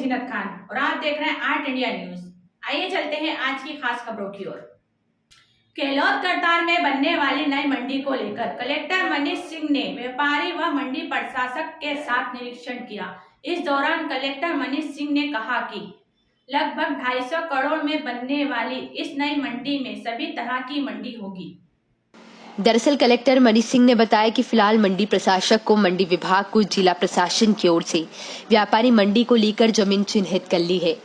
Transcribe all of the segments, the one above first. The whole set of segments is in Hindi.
जीनत खान और आप देख रहे हैं आर्ट इंडिया न्यूज। आइए चलते हैं आज की खास खबरों की ओर। केलोद करतार में बनने वाली नई मंडी को लेकर कलेक्टर मनीष सिंह ने व्यापारी व मंडी प्रशासक के साथ निरीक्षण किया। इस दौरान कलेक्टर मनीष सिंह ने कहा कि लगभग 250 करोड़ में बनने वाली इस नई मंडी में सभी तरह की मंडी होगी। दरअसल कलेक्टर मनीष सिंह ने बताया कि फिलहाल मंडी प्रशासक को मंडी विभाग को जिला प्रशासन की ओर से व्यापारी मंडी को लेकर जमीन चिन्हित कर ली है।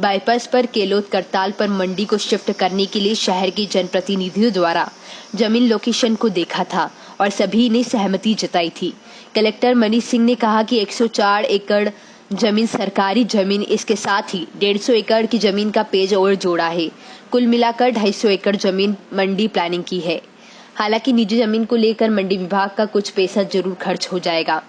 बाईपास पर केलोद करताल पर मंडी को शिफ्ट करने के लिए शहर के जनप्रतिनिधियों द्वारा जमीन लोकेशन को देखा था और सभी ने सहमति जताई थी। कलेक्टर मनीष सिंह ने कहा कि 104 एकड़ जमीन सरकारी जमीन, इसके साथ ही 150 एकड़ की जमीन का पेज और जोड़ा है। कुल मिलाकर 250 एकड़ जमीन मंडी प्लानिंग की है। हालांकि निजी जमीन को लेकर मंडी विभाग का कुछ पैसा जरूर खर्च हो जाएगा।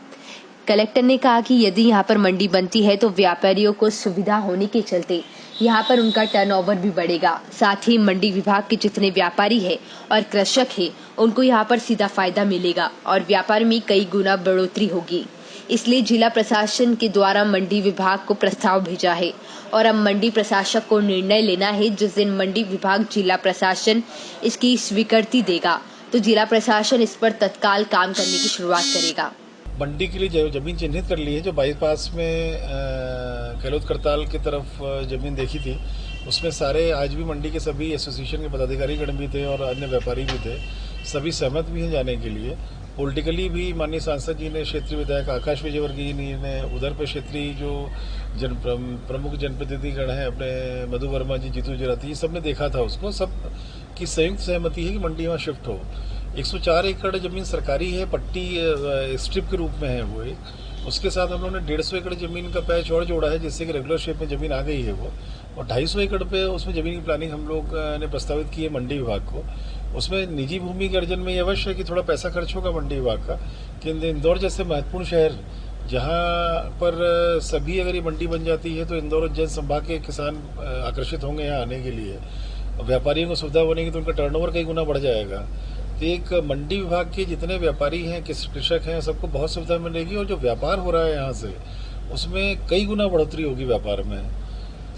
कलेक्टर ने कहा कि यदि यहां पर मंडी बनती है तो व्यापारियों को सुविधा होने के चलते यहां पर उनका टर्नओवर भी बढ़ेगा। साथ ही मंडी विभाग के जितने व्यापारी है और कृषक है उनको यहां पर सीधा फायदा मिलेगा और व्यापार में कई गुना बढ़ोतरी होगी। इसलिए जिला प्रशासन के द्वारा मंडी विभाग को प्रस्ताव भेजा है और अब मंडी प्रशासक को निर्णय लेना है। जिस दिन मंडी विभाग जिला प्रशासन इसकी स्वीकृति देगा तो जिला प्रशासन इस पर तत्काल काम करने की शुरुआत करेगा। मंडी के लिए जमीन चिन्हित कर ली है। जो बाईपास में केलोद करताल की तरफ जमीन देखी थी उसमें सारे आज भी मंडी के सभी एसोसिएशन के पदाधिकारी गण भी थे और अन्य व्यापारी भी थे। सभी सहमत भी हैं जाने के लिए। पॉलिटिकली भी माननीय सांसद जी ने, क्षेत्रीय विधायक आकाश विजयवर्गीय जी ने, उधर पे क्षेत्रीय जो प्रमुख जनप्रतिनिधि गण हैं अपने मधु वर्मा जी, जीतू जराती जी, सब ने देखा था उसको। सब की संयुक्त सहमति है कि मंडी वहाँ शिफ्ट हो। 104 एकड़ जमीन सरकारी है, पट्टी स्ट्रिप के रूप में है वो एक। उसके साथ हम लोगों ने 150 एकड़ जमीन का पैच और जोड़ा है जिससे कि रेगुलर शेप में जमीन आ गई है वो। और 250 एकड़ पे उसमें जमीन की प्लानिंग हम लोग ने प्रस्तावित की है मंडी विभाग को। उसमें निजी भूमि के अर्जन में ये अवश्य है कि थोड़ा पैसा खर्च होगा मंडी विभाग का, कि इंदौर जैसे महत्वपूर्ण शहर जहाँ पर सभी अगर ये मंडी बन जाती है तो इंदौर उज्जैन संभाग के किसान आकर्षित होंगे यहाँ आने के लिए। व्यापारियों को सुविधा बनेगी तो उनका टर्नओवर कई गुना बढ़ जाएगा। तो एक मंडी विभाग के जितने व्यापारी हैं, कृषक हैं, सबको बहुत सुविधा मिलेगी और जो व्यापार हो रहा है यहाँ से उसमें कई गुना बढ़ोतरी होगी व्यापार में।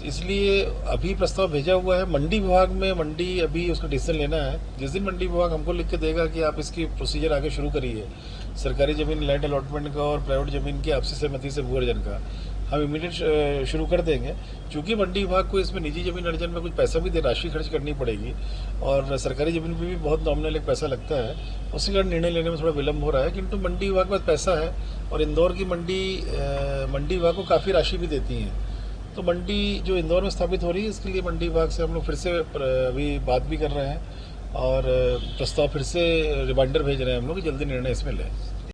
इसलिए अभी प्रस्ताव भेजा हुआ है मंडी विभाग में। मंडी अभी उसका डिसीजन लेना है। जिस दिन मंडी विभाग हमको लिख के देगा कि आप इसकी प्रोसीजर आगे शुरू करिए, सरकारी जमीन लैंड अलॉटमेंट का और प्राइवेट जमीन की आपसी सहमति से भू अर्जन का, हम इमीडिएट शुरू कर देंगे। क्योंकि मंडी विभाग को इसमें निजी जमीन अर्जन में कुछ पैसा भी राशि खर्च करनी पड़ेगी और सरकारी जमीन पर भी बहुत नॉमिनल एक पैसा लगता है। उसी कारण निर्णय लेने में थोड़ा विलम्ब हो रहा है। किंतु मंडी विभाग के पास पैसा है और इंदौर की मंडी विभाग को काफ़ी राशि भी देती है। तो मंडी जो इंदौर में स्थापित हो रही है इसके लिए मंडी विभाग से हम लोग फिर से अभी बात भी कर रहे हैं और प्रस्ताव फिर से रिमाइंडर भेज रहे हैं हम लोग कि जल्दी निर्णय इसमें लें।